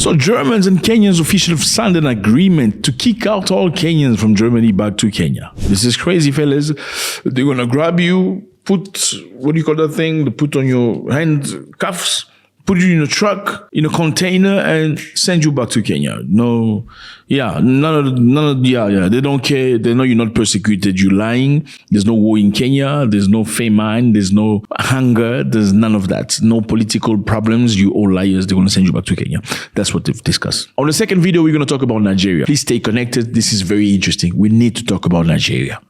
So Germans and Kenyans officially have signed an agreement to kick out all Kenyans from Germany back to Kenya. This is crazy, fellas. They're going to grab you, put, what do you call that thing? They put on your hand cuffs, put you in a truck, in a container, and send you back to Kenya. No, yeah, they don't care. They know you're not persecuted. You're lying. There's no war in Kenya. There's no famine. There's no hunger. There's none of that. No political problems. You all liars. They're going to send you back to Kenya. That's what they've discussed. On the second video, we're going to talk about Nigeria. Please stay connected. This is very interesting. We need to talk about Nigeria.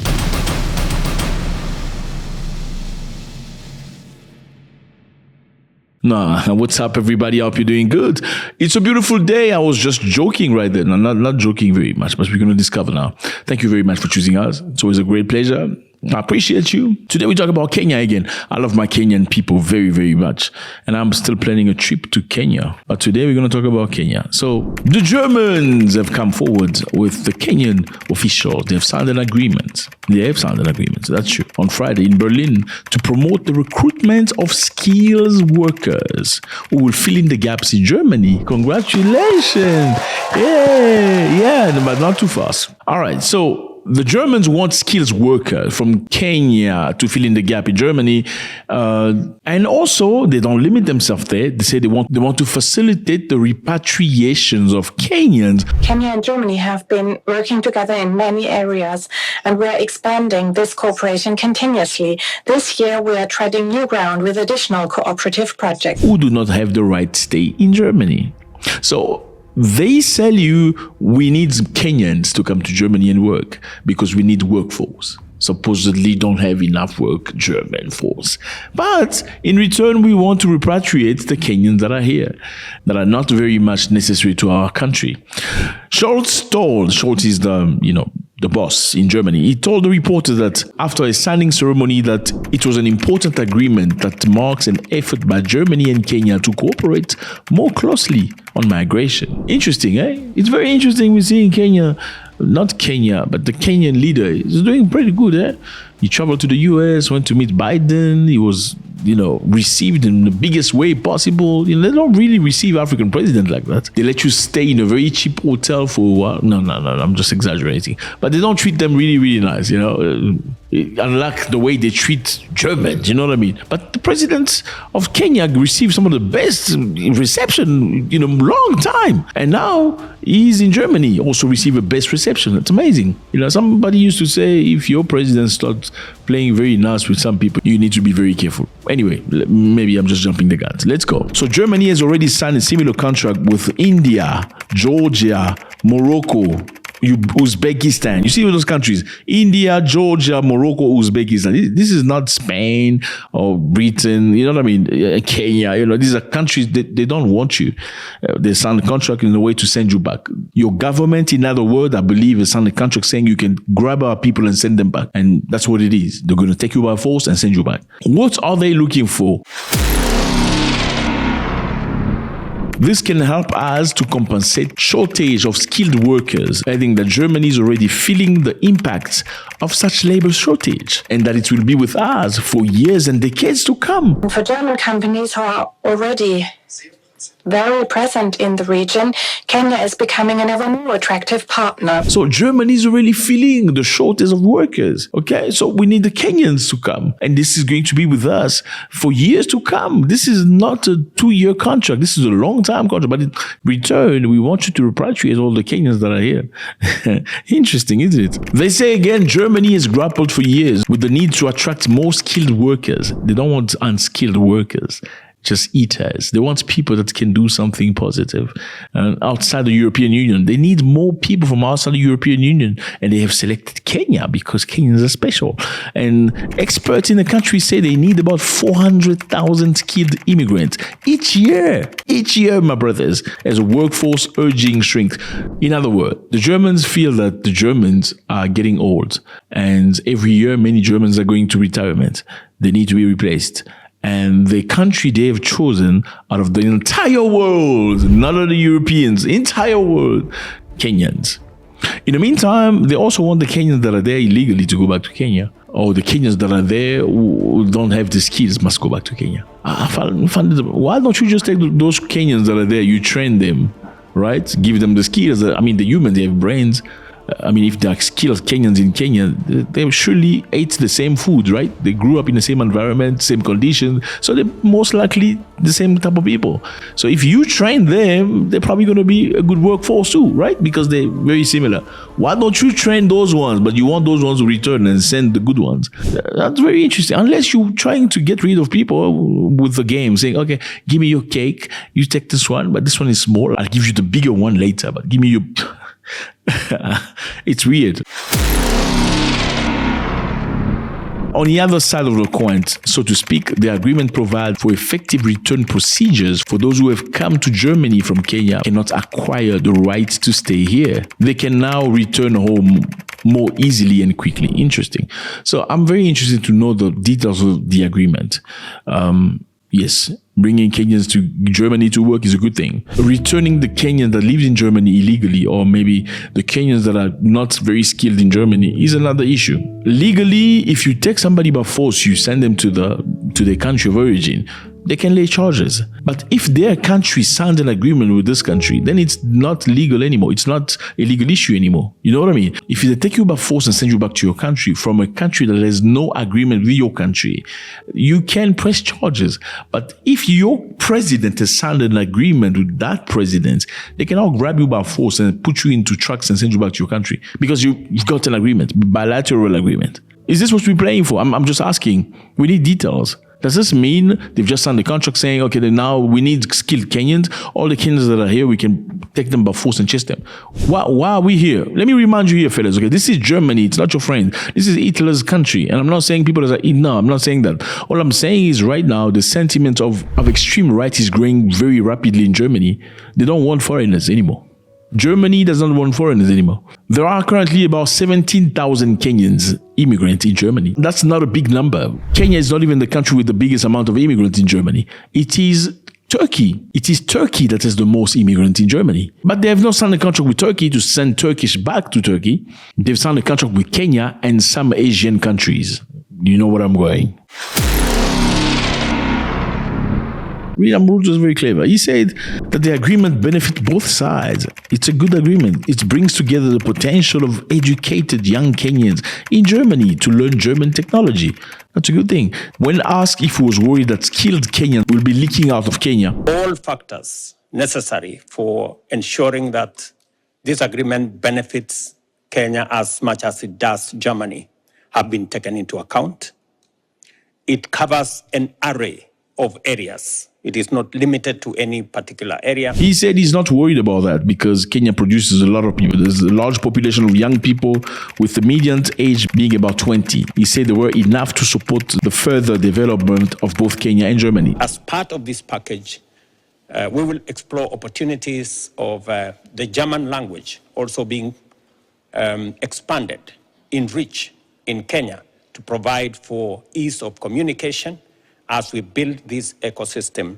Nah, what's up, everybody? I hope you're doing good. It's a beautiful day. I was just joking right there. No, not joking very much, but we're going to discover now. Thank you very much for choosing us. It's always a great pleasure. I appreciate you. Today we talk about Kenya again. I love my Kenyan people very, very much. And I'm still planning a trip to Kenya. But today we're going to talk about Kenya. So the Germans have come forward with the Kenyan officials. They have signed an agreement. That's true. On Friday in Berlin to promote the recruitment of skilled workers who will fill in the gaps in Germany. Congratulations. Yeah, but not too fast. All right. So the Germans want skilled workers from Kenya to fill in the gap in Germany. And also, they don't limit themselves there. They say they want to facilitate the repatriations of Kenyans. Kenya and Germany have been working together in many areas, and we're expanding this cooperation continuously. This year, we are treading new ground with additional cooperative projects. Who do not have the right to stay in Germany. So they sell you, we need Kenyans to come to Germany and work because we need workforce. Supposedly don't have enough work, German force. But in return, we want to repatriate the Kenyans that are here, that are not very much necessary to our country. Scholz is the boss in Germany. He told the reporter that after a signing ceremony that it was an important agreement that marks an effort by Germany and Kenya to cooperate more closely on migration. Interesting, eh? It's very interesting we see in Kenya, not Kenya, but the Kenyan leader is doing pretty good, eh? He traveled to the US, went to meet Biden. He was, received in the biggest way possible. They don't really receive African presidents like that. They let you stay in a very cheap hotel for a while. No, I'm just exaggerating. But they don't treat them really, really nice, unlike the way they treat Germans, you know what I mean? But the president of Kenya received some of the best reception in a long time. And now he's in Germany, also received a best reception. It's amazing. Somebody used to say, if your president starts playing very nice with some people, you need to be very careful. Anyway, maybe I'm just jumping the gun. Let's go. So Germany has already signed a similar contract with India, Georgia, Morocco, Uzbekistan. You see those countries? India, Georgia, Morocco, Uzbekistan. This is not Spain or Britain, you know what I mean? Kenya, these are countries that they don't want you. They signed a contract in a way to send you back. Your government, in other words, I believe, has signed a contract saying you can grab our people and send them back. And that's what it is. They're going to take you by force and send you back. What are they looking for? This can help us to compensate shortage of skilled workers, adding that Germany is already feeling the impacts of such labor shortage and that it will be with us for years and decades to come. For German companies who are already very present in the region, Kenya is becoming an ever more attractive partner. So Germany is really feeling the shortage of workers. Okay, so we need the Kenyans to come. And this is going to be with us for years to come. This is not a 2-year contract. This is a long-time contract. But in return, we want you to repatriate all the Kenyans that are here. Interesting, isn't it? They say again, Germany has grappled for years with the need to attract more skilled workers. They don't want unskilled workers. Just eaters. They want people that can do something positive. Outside the European Union, they need more people from outside the European Union. And they have selected Kenya because Kenyans are special. And experts in the country say they need about 400,000 skilled immigrants each year. Each year, my brothers, as a workforce urging shrink. In other words, the Germans feel that the Germans are getting old. And every year, many Germans are going to retirement. They need to be replaced. And the country they have chosen out of the entire world, not of the Europeans, entire world, Kenyans. In the meantime, they also want the Kenyans that are there illegally to go back to Kenya. Or the Kenyans that are there who don't have the skills must go back to Kenya. Why don't you just take those Kenyans that are there, you train them, right? Give them the skills. I mean, the humans, they have brains. I mean, if they are skilled Kenyans in Kenya, they surely ate the same food, right? They grew up in the same environment, same conditions. So they're most likely the same type of people. So if you train them, they're probably going to be a good workforce too, right? Because they're very similar. Why don't you train those ones, but you want those ones to return and send the good ones? That's very interesting. Unless you're trying to get rid of people with the game, saying, okay, give me your cake. You take this one, but this one is small. I'll give you the bigger one later, but give me your... It's weird. On the other side of the coin, so to speak, the agreement provides for effective return procedures for those who have come to Germany from Kenya cannot acquire the right to stay here. They can now return home more easily and quickly. Interesting. So I'm very interested to know the details of the agreement. Yes, bringing Kenyans to Germany to work is a good thing. Returning the Kenyans that live in Germany illegally, or maybe the Kenyans that are not very skilled in Germany, is another issue. Legally, if you take somebody by force, you send them to their country of origin, they can lay charges. But if their country signed an agreement with this country, then it's not legal anymore. It's not a legal issue anymore. You know what I mean? If they take you by force and send you back to your country from a country that has no agreement with your country, you can press charges. But if your president has signed an agreement with that president, they can all grab you by force and put you into trucks and send you back to your country because you've got an agreement, bilateral agreement. Is this what we're playing for? I'm just asking. We need details. Does this mean they've just signed the contract saying, okay, then now we need skilled Kenyans. All the Kenyans that are here, we can take them by force and chase them. Why are we here? Let me remind you here, fellas, okay? This is Germany. It's not your friend. This is Hitler's country. And I'm not saying people that are, no, I'm not saying that. All I'm saying is right now, the sentiment of extreme right is growing very rapidly in Germany. They don't want foreigners anymore. Germany does not want foreigners anymore. There are currently about 17,000 Kenyans immigrants in Germany. That's not a big number. Kenya is not even the country with the biggest amount of immigrants in Germany. It is Turkey. It is Turkey that has the most immigrants in Germany. But they have not signed a contract with Turkey to send Turkish back to Turkey. They've signed a contract with Kenya and some Asian countries. You know where I'm going. William Ruto is very clever. He said that the agreement benefits both sides. It's a good agreement. It brings together the potential of educated young Kenyans in Germany to learn German technology. That's a good thing. When asked if he was worried that skilled Kenyans will be leaking out of Kenya, all factors necessary for ensuring that this agreement benefits Kenya as much as it does Germany have been taken into account. It covers an array of areas. It is not limited to any particular area. He said he's not worried about that because Kenya produces a lot of people. There's a large population of young people with the median age being about 20. He said there were enough to support the further development of both Kenya and Germany. As part of this package, we will explore opportunities of the German language also being expanded in reach in Kenya to provide for ease of communication as we build this ecosystem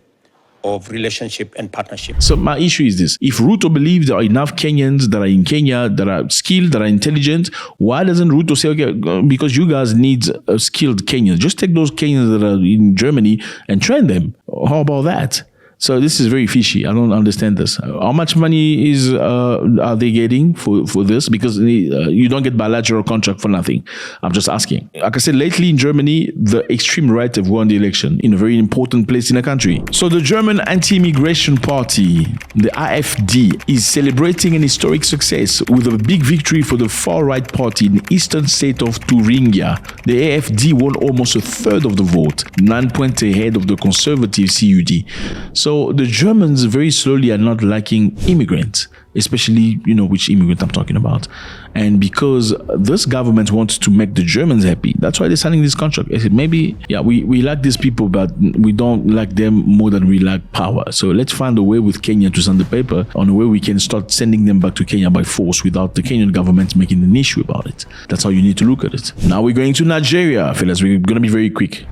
of relationship and partnership. So my issue is this. If Ruto believes there are enough Kenyans that are in Kenya, that are skilled, that are intelligent, why doesn't Ruto say, okay, because you guys need skilled Kenyans, just take those Kenyans that are in Germany and train them? How about that? So this is very fishy. I don't understand this. How much money are they getting for this? Because you don't get bilateral contract for nothing. I'm just asking. Like I said, lately in Germany, the extreme right have won the election in a very important place in the country. So the German anti-immigration party, the AfD, is celebrating an historic success with a big victory for the far-right party in the eastern state of Thuringia. The AfD won almost a third of the vote, 9 points ahead of the conservative CUD. So the Germans very slowly are not liking immigrants, especially, you know, which immigrant I'm talking about. And because this government wants to make the Germans happy, that's why they're signing this contract. I said, maybe, yeah, we like these people, but we don't like them more than we like power. So let's find a way with Kenya to sign the paper on a way we can start sending them back to Kenya by force without the Kenyan government making an issue about it. That's how you need to look at it. Now we're going to Nigeria, fellas. We're going to be very quick.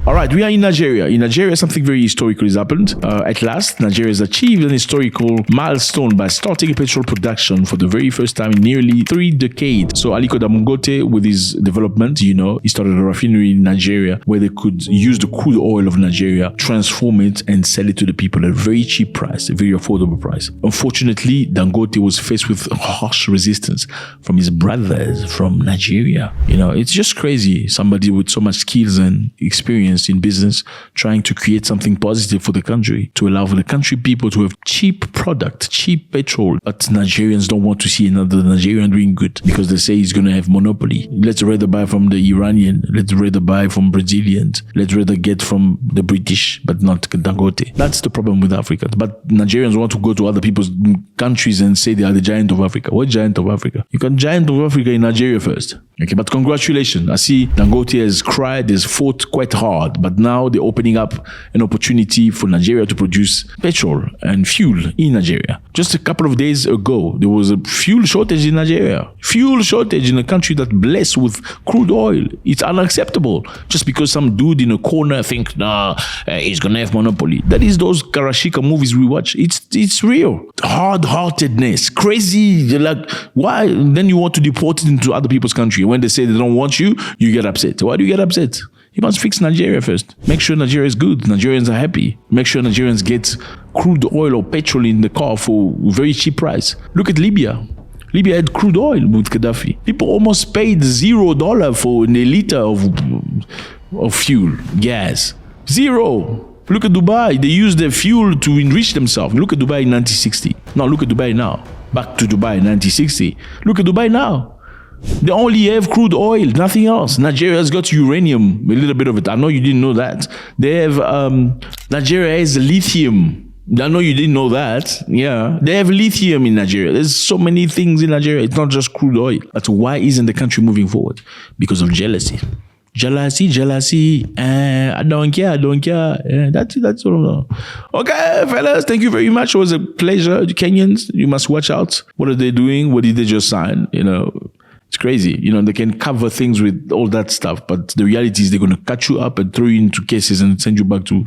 All right, right, we are in Nigeria. In Nigeria, something very historical has happened. At last, Nigeria has achieved an historical milestone by starting petrol production for the very first time in nearly 3 decades. So Aliko Dangote, with his development, he started a refinery in Nigeria where they could use the crude oil of Nigeria, transform it, and sell it to the people at a very cheap price, a very affordable price. Unfortunately, Dangote was faced with harsh resistance from his brothers from Nigeria. It's just crazy. Somebody with so much skills and experience in business trying to create something positive for the country, to allow for the country people to have cheap product, cheap petrol. But Nigerians don't want to see another Nigerian doing good because they say he's going to have monopoly. Let's rather buy from the Iranian. Let's rather buy from Brazilians. Let's rather get from the British, but not Dangote. That's the problem with Africa. But Nigerians want to go to other people's countries and say they are the giant of Africa. What giant of Africa? You got giant of Africa in Nigeria first. Okay, but congratulations. I see Dangote has cried, has fought quite hard, but now they're opening up an opportunity for Nigeria to produce petrol and fuel in Nigeria. Just a couple of days ago, there was a fuel shortage in Nigeria. Fuel shortage in a country that's blessed with crude oil. It's unacceptable. Just because some dude in a corner thinks, he's gonna have monopoly. That is those Karashika movies we watch. It's real. Hard-heartedness. Crazy. Like, why? Then you want to deport it into other people's country. When they say they don't want you, you get upset. Why do you get upset? You must fix Nigeria first. Make sure Nigeria is good. Nigerians are happy. Make sure Nigerians get crude oil or petrol in the car for a very cheap price. Look at Libya. Libya had crude oil with Gaddafi. People almost paid $0 for a liter of fuel, gas. $0. Look at Dubai. They used their fuel to enrich themselves. Look at Dubai in 1960. Now look at Dubai now. Back to Dubai in 1960. Look at Dubai now. They only have crude oil, nothing else. Nigeria has got uranium, a little bit of it. I know you didn't know that. They have, Nigeria has lithium. I know you didn't know that. Yeah. They have lithium in Nigeria. There's so many things in Nigeria. It's not just crude oil. But why isn't the country moving forward? Because of jealousy. Jealousy. I don't care. That's all. Okay, fellas, thank you very much. It was a pleasure. The Kenyans, you must watch out. What are they doing? What did they just sign? It's crazy. They can cover things with all that stuff, but the reality is they're going to cut you up and throw you into cases and send you back to